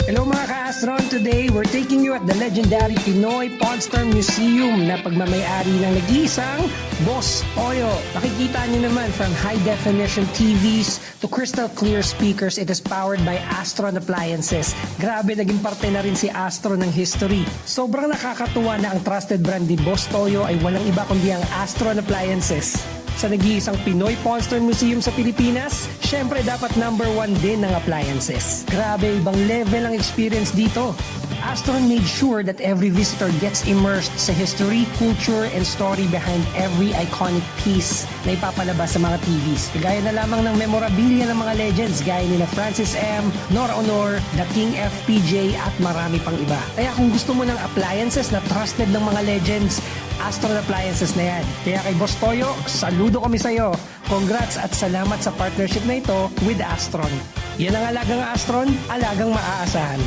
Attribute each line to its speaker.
Speaker 1: Hello mga ka-Astron! Today, we're taking you at the legendary Pinoy Pawn Museum na pagmamayari ng nag-iisang Boss Toyo. Makikita niyo naman from high-definition TVs to crystal clear speakers, it is powered by Astron Appliances. Grabe, naging parte na rin si Astron ng history. Sobrang nakakatuwa na ang trusted brand ni Boss Toyo ay walang iba kundi ang Astron Appliances. Sa nag-iisang Pinoy Pawn Museum sa Pilipinas, syempre dapat number 1 din ng appliances. Grabe, ibang level ang experience dito. Astron made sure that every visitor gets immersed sa history, culture, and story behind every iconic piece na ipapalabas sa mga TVs. Kagaya na lamang ng memorabilia ng mga legends gaya nila Francis M., Nora Honor, The King FPJ, at marami pang iba. Kaya kung gusto mo ng appliances na trusted ng mga legends, Astron Appliances na yan. Kaya kay Boss Toyo, saludo kami sa'yo. Congrats at salamat sa partnership na ito with Astron. Yan ang alagang Astron, alagang maaasahan.